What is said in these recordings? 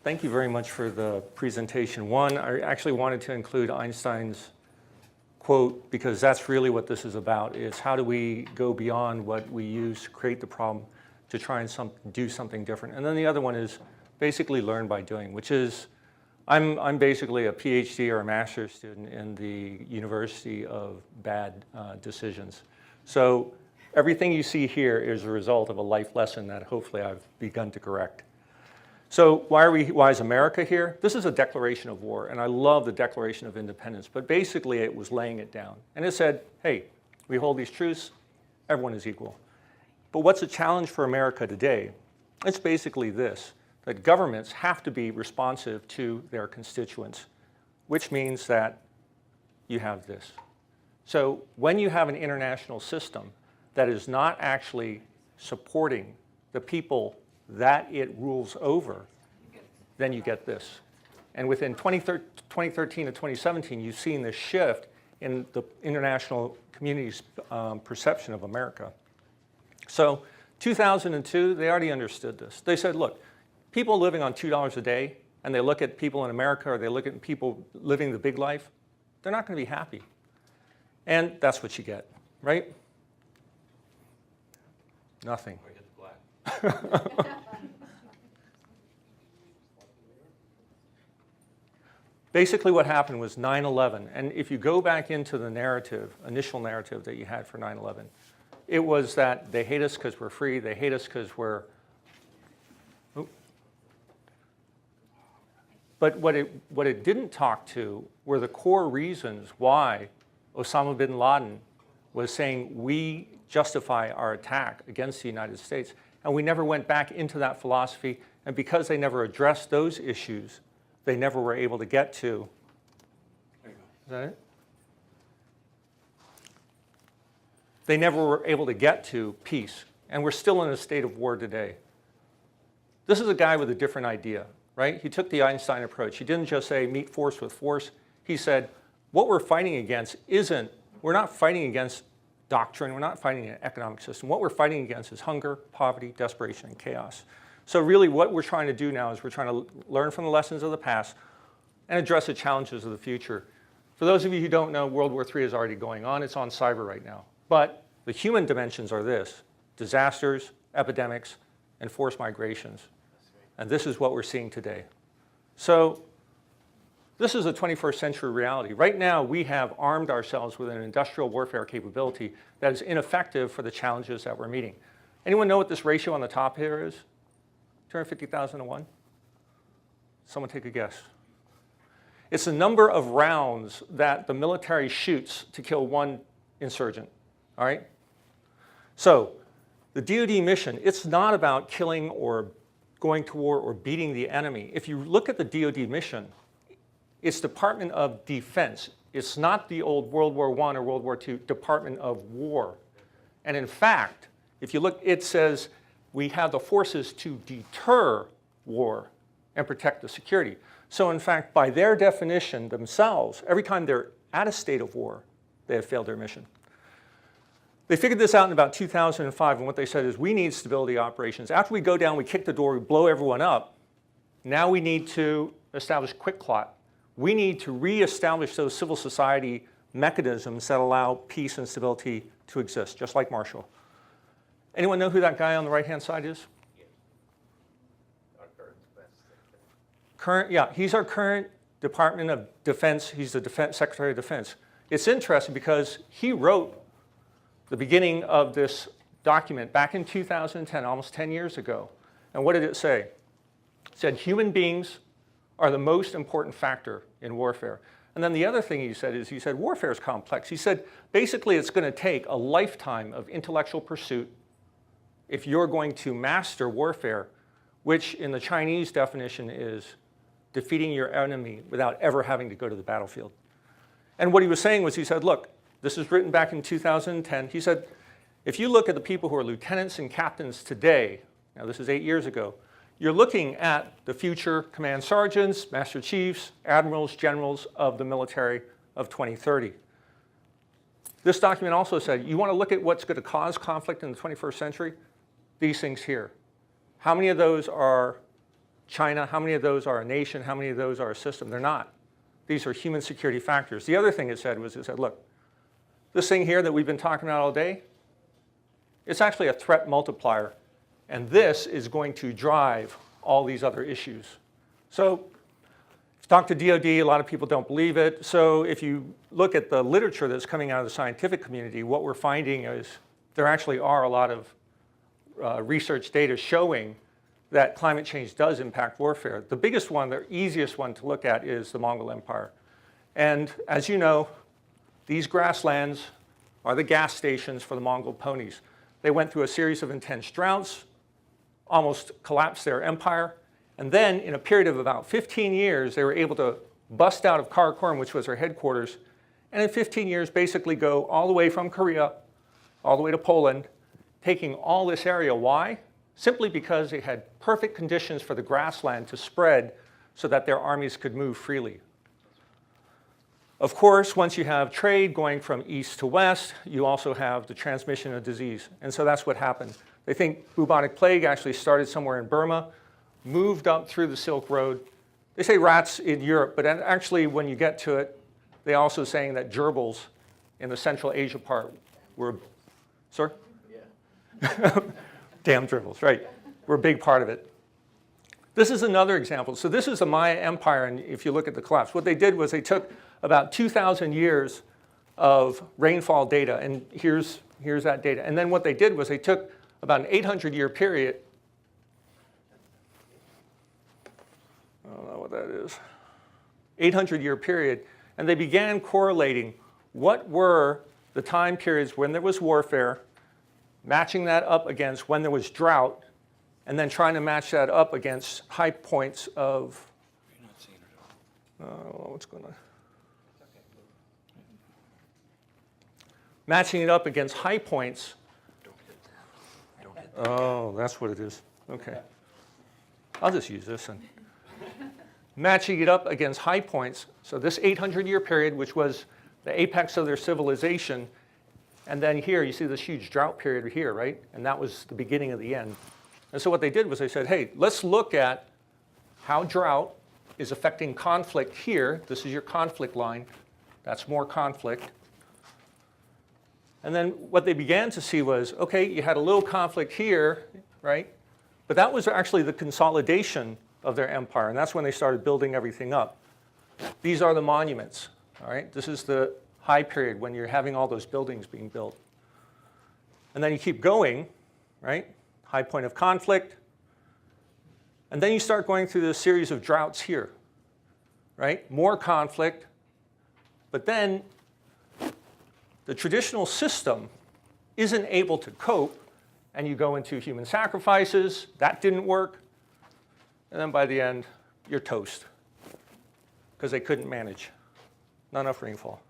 Thank you very much for the presentation. One, I actually wanted to include Einstein's quote because that's really what this is about, is how do we go beyond what we use to create the problem to try and do something different. And then the other one is basically learn by doing, which is, I'm basically a PhD or a master's student in the University of Bad Decisions. So everything you see here is a result of a life lesson that hopefully I've begun to correct. So why is America here? This is a declaration of war, and I love the Declaration of Independence, but basically it was laying it down. And it said, hey, we hold these truths, everyone is equal. But what's a challenge for America today? It's basically this, that governments have to be responsive to their constituents, which means that you have this. So when you have an international system that is not actually supporting the people that it rules over, then you get this. And within 2013 to 2017, you've seen this shift in the international community's perception of America. So 2002, they already understood this. They said, look, people living on $2 a day, and they look at people in America, or they look at people living the big life, they're not going to be happy. And that's what you get, right? Nothing. Basically what happened was 9/11, and if you go back into the narrative, initial narrative that you had for 9/11, it was that they hate us because we're free, they hate us because we're... But what it didn't talk to were the core reasons why Osama bin Laden was saying we justify our attack against the United States. And we never went back into that philosophy. And because they never addressed those issues, they never were able to get to. There you go. Is that it? They never were able to get to peace. And we're still in a state of war today. This is a guy with a different idea, right? He took the Einstein approach. He didn't just say meet force with force. He said, what we're fighting against we're not fighting against doctrine, we're not fighting an economic system. What we're fighting against is hunger, poverty, desperation, and chaos. So really what we're trying to do now is we're trying to learn from the lessons of the past and address the challenges of the future. For those of you who don't know, World War III is already going on. It's on cyber right now. But the human dimensions are this: disasters, epidemics, and forced migrations. And this is what we're seeing today. So this is a 21st century reality. Right now, we have armed ourselves with an industrial warfare capability that is ineffective for the challenges that we're meeting. Anyone know what this ratio on the top here is? 250,000 to 1? Someone take a guess. It's the number of rounds that the military shoots to kill one insurgent, all right? So the DoD mission, it's not about killing or going to war or beating the enemy. If you look at the DoD mission, it's Department of Defense. It's not the old World War I or World War II Department of War. And in fact, if you look, it says we have the forces to deter war and protect the security. So in fact, by their definition themselves, every time they're at a state of war, they have failed their mission. They figured this out in about 2005, and what they said is we need stability operations. After we go down, we kick the door, we blow everyone up. Now we need to establish quick clot. We need to reestablish those civil society mechanisms that allow peace and stability to exist, just like Marshall. Anyone know who that guy on the right-hand side is? He's our current Department of Defense. He's the Secretary of Defense. It's interesting because he wrote the beginning of this document back in 2010, almost 10 years ago. And what did it say? It said human beings are the most important factor in warfare. And then the other thing he said warfare is complex. He said basically it's going to take a lifetime of intellectual pursuit if you're going to master warfare, which in the Chinese definition is defeating your enemy without ever having to go to the battlefield. And what he was saying was, he said, look, this is written back in 2010. He said, if you look at the people who are lieutenants and captains today, now this is 8 years ago, you're looking at the future command sergeants, master chiefs, admirals, generals of the military of 2030. This document also said, you want to look at what's going to cause conflict in the 21st century? These things here. How many of those are China, how many of those are a nation, how many of those are a system? They're not. These are human security factors. The other thing it said was, it said, look, this thing here that we've been talking about all day, it's actually a threat multiplier. And this is going to drive all these other issues. So if you talk to DoD, a lot of people don't believe it. So if you look at the literature that's coming out of the scientific community, what we're finding is there actually are a lot of research data showing that climate change does impact warfare. The biggest one, the easiest one to look at is the Mongol Empire. And as you know, these grasslands are the gas stations for the Mongol ponies. They went through a series of intense droughts, almost collapsed their empire. And then in a period of about 15 years, they were able to bust out of Karakorum, which was their headquarters, and in 15 years basically go all the way from Korea, all the way to Poland, taking all this area. Why? Simply because they had perfect conditions for the grassland to spread so that their armies could move freely. Of course, once you have trade going from east to west, you also have the transmission of disease. And so that's what happened. They think bubonic plague actually started somewhere in Burma, moved up through the Silk Road. They say rats in Europe, but actually when you get to it, they're also saying that gerbils in the Central Asia part were, sir? Yeah. Damn gerbils, right. We're a big part of it. This is another example. So this is the Maya Empire, and if you look at the collapse, what they did was they took about 2,000 years of rainfall data, and here's that data. And then what they did was they took about an 800-year period. I don't know what that is. 800-year period, and they began correlating what were the time periods when there was warfare, matching that up against when there was drought, and then trying to match that up against high points of, You're not seeing it I don't know what's going on. Matching it up against high points. Don't hit that. Oh, that's what it is. Okay. I'll just use this one. Matching it up against high points. So this 800-year period, which was the apex of their civilization, and then here you see this huge drought period here, right? And that was the beginning of the end. And so what they did was they said, hey, let's look at how drought is affecting conflict here. This is your conflict line. That's more conflict. And then what they began to see was, okay, you had a little conflict here, right? But that was actually the consolidation of their empire, and that's when they started building everything up. These are the monuments, all right? This is the high period when you're having all those buildings being built. And then you keep going, right? High point of conflict. And then you start going through this series of droughts here, right? More conflict. But then the traditional system isn't able to cope, and you go into human sacrifices. That didn't work. And then by the end, you're toast because they couldn't manage. Not enough rainfall.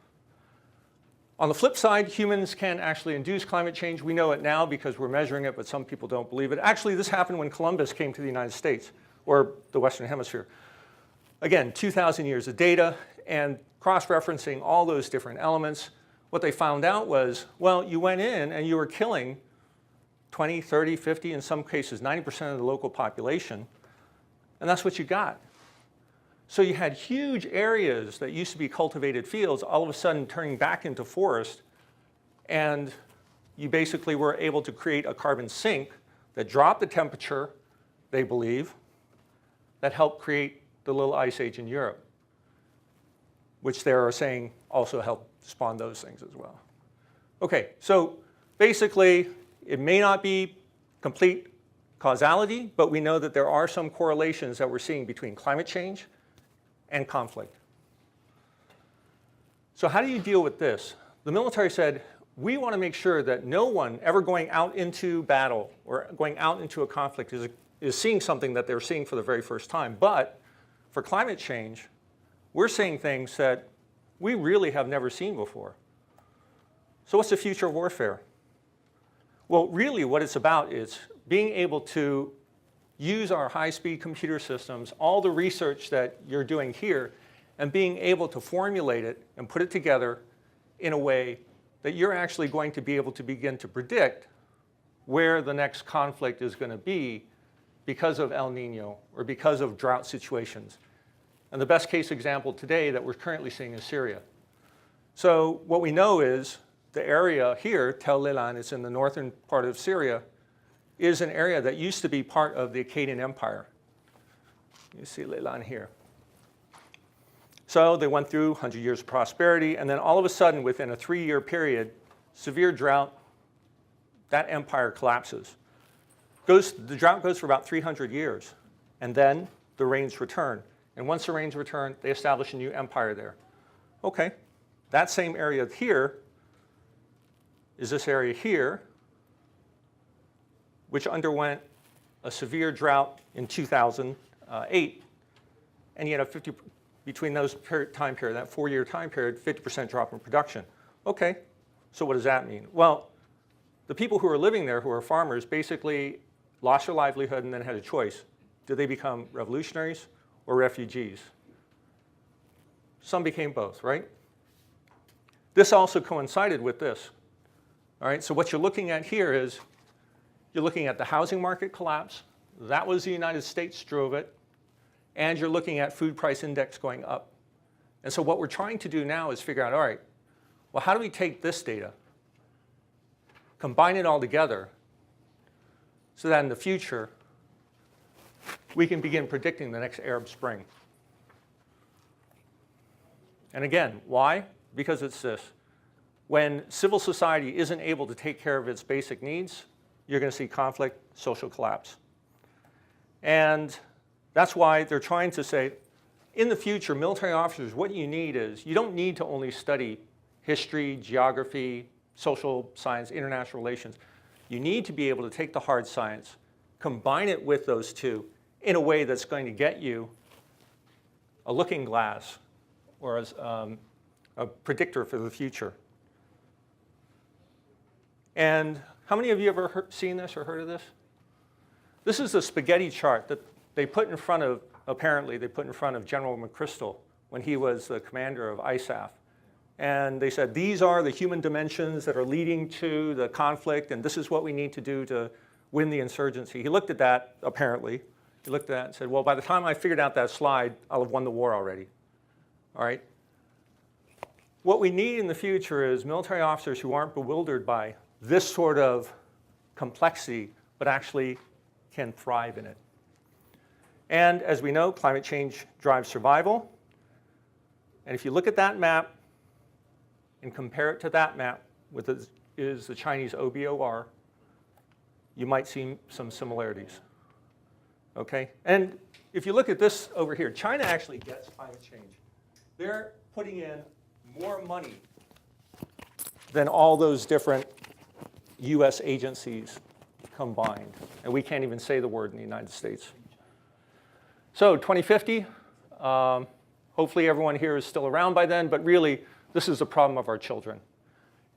On the flip side, humans can actually induce climate change. We know it now because we're measuring it, but some people don't believe it. Actually, this happened when Columbus came to the United States, or the Western Hemisphere. Again, 2,000 years of data, and cross-referencing all those different elements. What they found out was, well, you went in and you were killing 20, 30, 50, in some cases 90% of the local population, and that's what you got. So you had huge areas that used to be cultivated fields all of a sudden turning back into forest, and you basically were able to create a carbon sink that dropped the temperature, they believe, that helped create the little ice age in Europe, which they are saying also helped spawn those things as well. Okay, so basically it may not be complete causality, but we know that there are some correlations that we're seeing between climate change and conflict. So how do you deal with this? The military said, we want to make sure that no one ever going out into battle or going out into a conflict is seeing something that they're seeing for the very first time. But for climate change, we're seeing things that we really have never seen before. So what's the future of warfare? Well, really what it's about is being able to use our high-speed computer systems, all the research that you're doing here, and being able to formulate it and put it together in a way that you're actually going to be able to begin to predict where the next conflict is going to be, because of El Nino or because of drought situations. And the best case example today that we're currently seeing is Syria. So what we know is the area here, Tel Lilan, it's in the northern part of Syria, is an area that used to be part of the Akkadian Empire. You see Lilan here. So they went through 100 years of prosperity, and then all of a sudden, within a 3-year period, severe drought, that empire collapses. The drought goes for about 300 years, and then the rains return. And once the rains return, they establish a new empire there. Okay, that same area here is this area here, which underwent a severe drought in 2008, and you had between those time period, that 4-year time period, 50% drop in production. Okay, so what does that mean? Well, the people who are living there, who are farmers, basically lost their livelihood and then had a choice. Did they become revolutionaries or refugees? Some became both, right? This also coincided with this. All right, so what you're looking at here is you're looking at the housing market collapse. That was the United States drove it. And you're looking at food price index going up. And so what we're trying to do now is figure out, all right, well, how do we take this data, combine it all together, so that in the future, we can begin predicting the next Arab Spring. And again, why? Because it's this. When civil society isn't able to take care of its basic needs, you're going to see conflict, social collapse. And that's why they're trying to say, in the future, military officers, what you need is, you don't need to only study history, geography, social science, international relations. You need to be able to take the hard science, combine it with those two in a way that's going to get you a looking glass or as a predictor for the future. And how many of you ever seen this or heard of this? This is the spaghetti chart that they put in front of, apparently, they put in front of General McChrystal when he was the commander of ISAF. And they said, these are the human dimensions that are leading to the conflict, and this is what we need to do to win the insurgency. He looked at that, apparently. He looked at that and said, well, by the time I figured out that slide, I'll have won the war already. All right? What we need in the future is military officers who aren't bewildered by this sort of complexity, but actually can thrive in it. And as we know, climate change drives survival. And if you look at that map and compare it to that map, which is the Chinese OBOR, you might see some similarities. Okay? And if you look at this over here, China actually gets climate change. They're putting in more money than all those different US agencies combined. And we can't even say the word in the United States. So 2050, hopefully everyone here is still around by then, but really this is a problem of our children.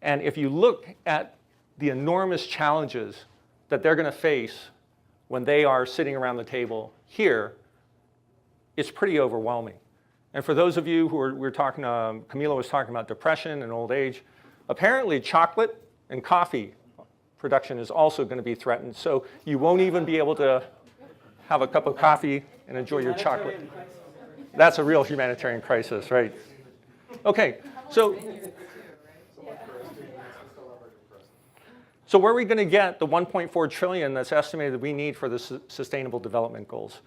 And if you look at the enormous challenges that they're going to face when they are sitting around the table here, it's pretty overwhelming. And for those of you who we're talking, Camila was talking about depression and old age, apparently chocolate and coffee production is also going to be threatened. So you won't even be able to have a cup of coffee and enjoy your chocolate. That's a real humanitarian crisis, right? Okay, so where are we going to get the 1.4 trillion that's estimated that we need for the Sustainable Development Goals?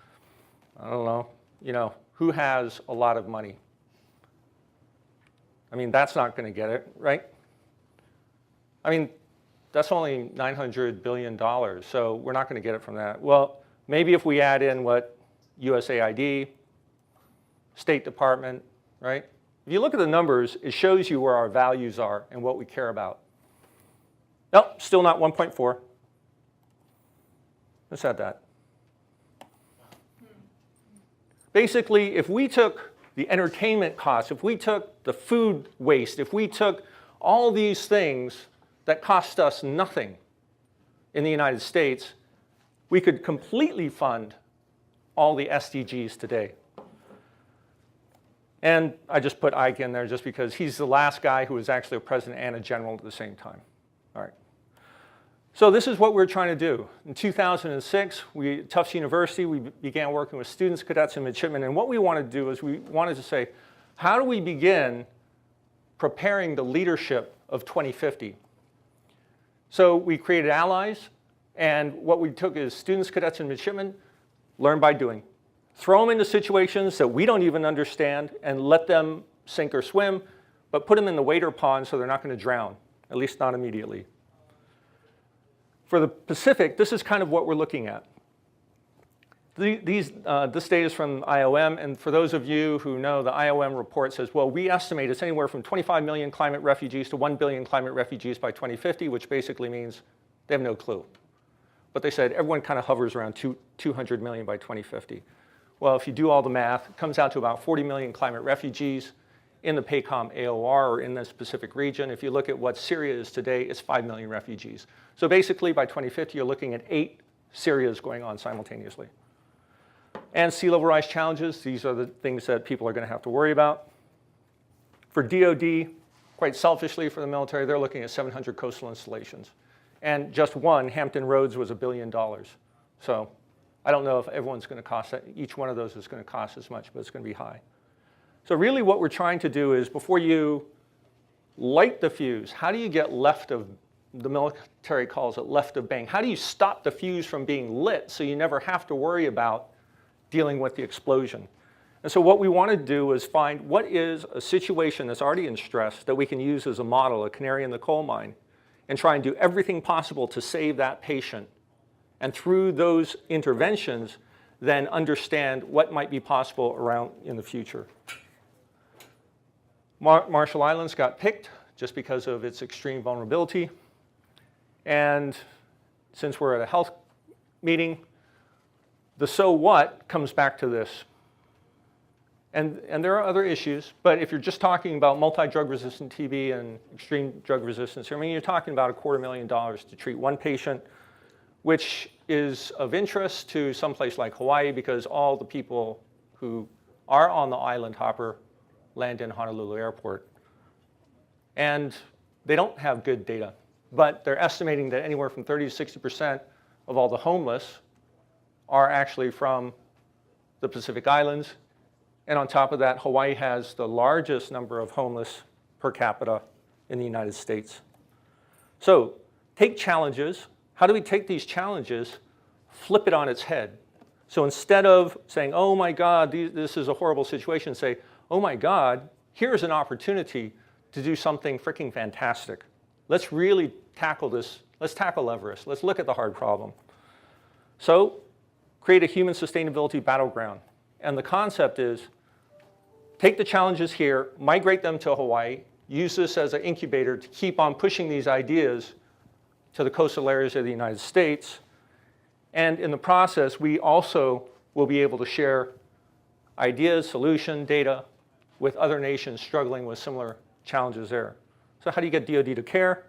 I don't know. You know, who has a lot of money? I mean, that's not going to get it, right? I mean, that's only $900 billion, so we're not going to get it from that. Well, maybe if we add in what USAID, State Department, right? If you look at the numbers, it shows you where our values are and what we care about. Nope, still not 1.4. Let's add that. Basically, if we took the entertainment costs, if we took the food waste, if we took all these things that cost us nothing in the United States, we could completely fund all the SDGs today. And I just put Ike in there just because he's the last guy who was actually a president and a general at the same time. All right. So this is what we're trying to do. In 2006, Tufts University, we began working with students, cadets, and midshipmen. And what we wanted to do is we wanted to say, how do we begin preparing the leadership of 2050? So we created allies, and what we took is students, cadets, and midshipmen, learn by doing. Throw them into situations that we don't even understand and let them sink or swim, but put them in the wader pond so they're not going to drown, at least not immediately. For the Pacific, this is kind of what we're looking at. This data is from IOM, and for those of you who know, the IOM report says, well, we estimate it's anywhere from 25 million climate refugees to 1 billion climate refugees by 2050, which basically means they have no clue. But they said everyone kind of hovers around 200 million by 2050. Well, if you do all the math, it comes out to about 40 million climate refugees in the PACOM AOR or in this Pacific region. If you look at what Syria is today, it's 5 million refugees. So basically, by 2050, you're looking at 8 Syrias going on simultaneously. And sea level rise challenges, these are the things that people are going to have to worry about. For DoD, quite selfishly for the military, they're looking at 700 coastal installations. And just one, Hampton Roads, was $1 billion. So I don't know if everyone's going to cost that. Each one of those is going to cost as much, but it's going to be high. So really what we're trying to do is, before you light the fuse, how do you get left of, the military calls it left of bang, how do you stop the fuse from being lit so you never have to worry about dealing with the explosion? And so what we want to do is find what is a situation that's already in stress that we can use as a model, a canary in the coal mine, and try and do everything possible to save that patient. And through those interventions, then understand what might be possible around in the future. Marshall Islands got picked just because of its extreme vulnerability. And since we're at a health meeting, the so what comes back to this. And there are other issues, but if you're just talking about multi-drug resistant TB and extreme drug resistance, I mean, you're talking about $250,000 to treat one patient, which is of interest to some place like Hawaii because all the people who are on the island hopper land in Honolulu Airport. And they don't have good data, but they're estimating that anywhere from 30 to 60% of all the homeless are actually from the Pacific Islands. And on top of that, Hawaii has the largest number of homeless per capita in the United States. So take challenges. How do we take these challenges, flip it on its head? So instead of saying, oh my God, this is a horrible situation, say, oh my God, here's an opportunity to do something freaking fantastic. Let's really tackle this. Let's tackle Everest. Let's look at the hard problem. So create a human sustainability battleground. And the concept is, take the challenges here, migrate them to Hawaii, use this as an incubator to keep on pushing these ideas to the coastal areas of the United States. And in the process, we also will be able to share ideas, solution, data with other nations struggling with similar challenges there. So how do you get DoD to care?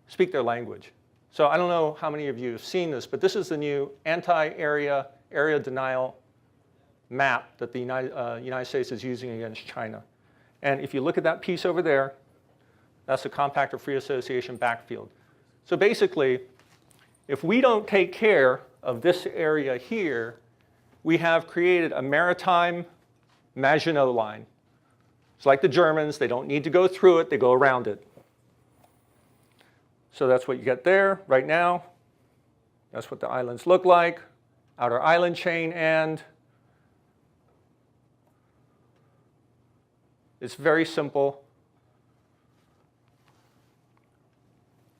Speak their language. So I don't know how many of you have seen this, but this is the new anti-area, area denial map that the United States is using against China. And if you look at that piece over there, that's the Compact of Free Association backfield. So basically, if we don't take care of this area here, we have created a maritime Maginot Line. It's like the Germans, they don't need to go through it, they go around it. So that's what you get there right now. That's what the islands look like, outer island chain, and it's very simple.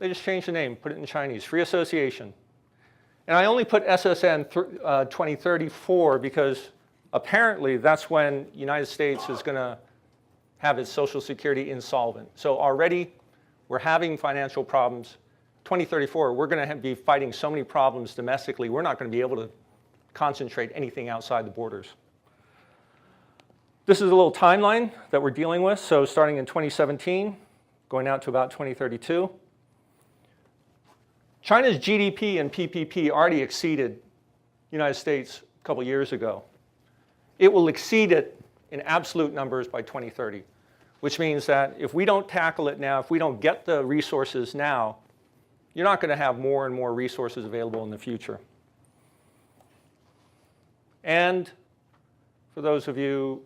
They just changed the name, put it in Chinese, Free Association. And I only put SSN 2034 because apparently that's when the United States is going to have its Social Security insolvent. So already we're having financial problems. 2034, we're going to be fighting so many problems domestically, we're not going to be able to concentrate anything outside the borders. This is a little timeline that we're dealing with. So starting in 2017, going out to about 2032. China's GDP and PPP already exceeded the United States a couple years ago. It will exceed it in absolute numbers by 2030, which means that if we don't tackle it now, if we don't get the resources now, you're not going to have more and more resources available in the future. And for those of you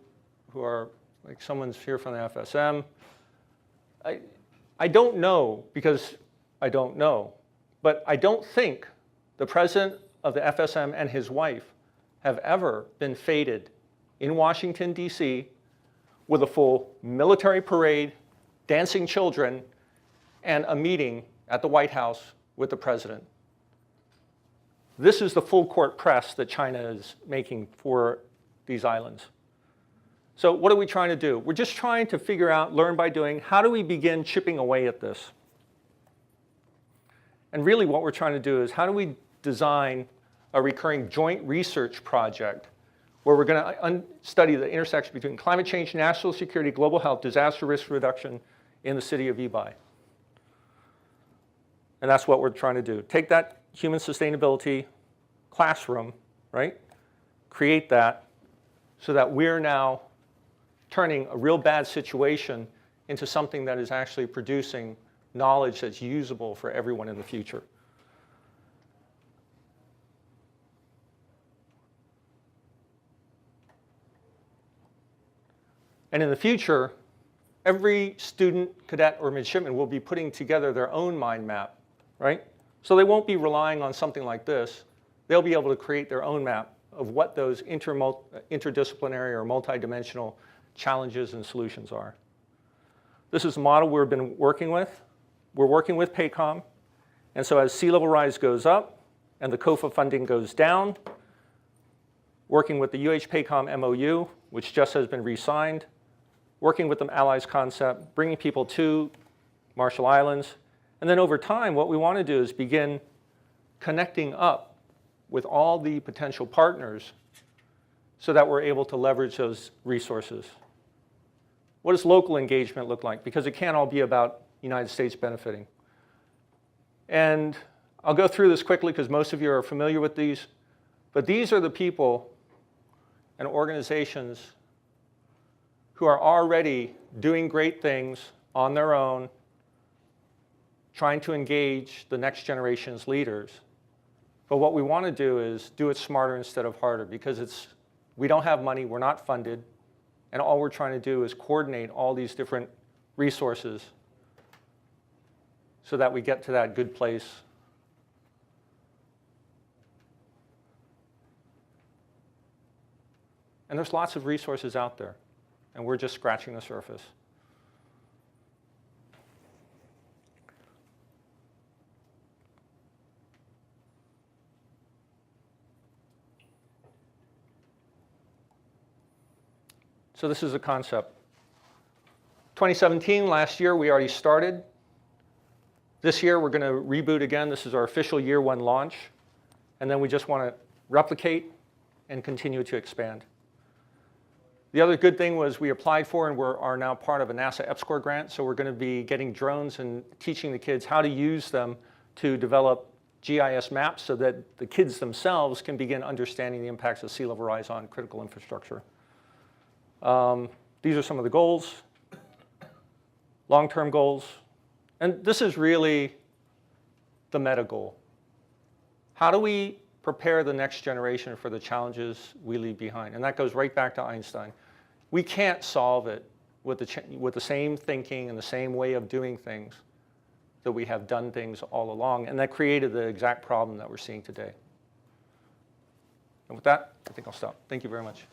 who are, like someone's here from the FSM, I don't know because I don't know, but I don't think the president of the FSM and his wife have ever been feted in Washington, D.C. with a full military parade, dancing children, and a meeting at the White House with the president. This is the full court press that China is making for these islands. So what are we trying to do? We're just trying to figure out, learn by doing, how do we begin chipping away at this? And really what we're trying to do is how do we design a recurring joint research project where we're going to study the intersection between climate change, national security, global health, disaster risk reduction in the city of Ibai. And that's what we're trying to do. Take that human sustainability classroom, right? Create that so that we're now turning a real bad situation into something that is actually producing knowledge that's usable for everyone in the future. And in the future, every student, cadet, or midshipman will be putting together their own mind map, right? So they won't be relying on something like this. They'll be able to create their own map of what those interdisciplinary or multidimensional challenges and solutions are. This is a model we've been working with. We're working with PACOM. And so as sea level rise goes up and the COFA funding goes down, working with the UH-PACOM MOU, which just has been re-signed, working with the Allies concept, bringing people to Marshall Islands. And then over time, what we want to do is begin connecting up with all the potential partners so that we're able to leverage those resources. What does local engagement look like? Because it can't all be about the United States benefiting. And I'll go through this quickly because most of you are familiar with these. But these are the people and organizations who are already doing great things on their own, trying to engage the next generation's leaders. But what we want to do is do it smarter instead of harder because we don't have money, we're not funded, and all we're trying to do is coordinate all these different resources so that we get to that good place. And there's lots of resources out there, and we're just scratching the surface. So this is a concept. 2017, last year, we already started. This year, we're going to reboot again. This is our official year one launch. And then we just want to replicate and continue to expand. The other good thing was we applied for and are now part of a NASA EPSCoR grant. So we're going to be getting drones and teaching the kids how to use them to develop GIS maps so that the kids themselves can begin understanding the impacts of sea level rise on critical infrastructure. These are some of the goals, long-term goals. And this is really the meta goal. How do we prepare the next generation for the challenges we leave behind? And that goes right back to Einstein. We can't solve it with the same thinking and the same way of doing things that we have done things all along. And that created the exact problem that we're seeing today. And with that, I think I'll stop. Thank you very much.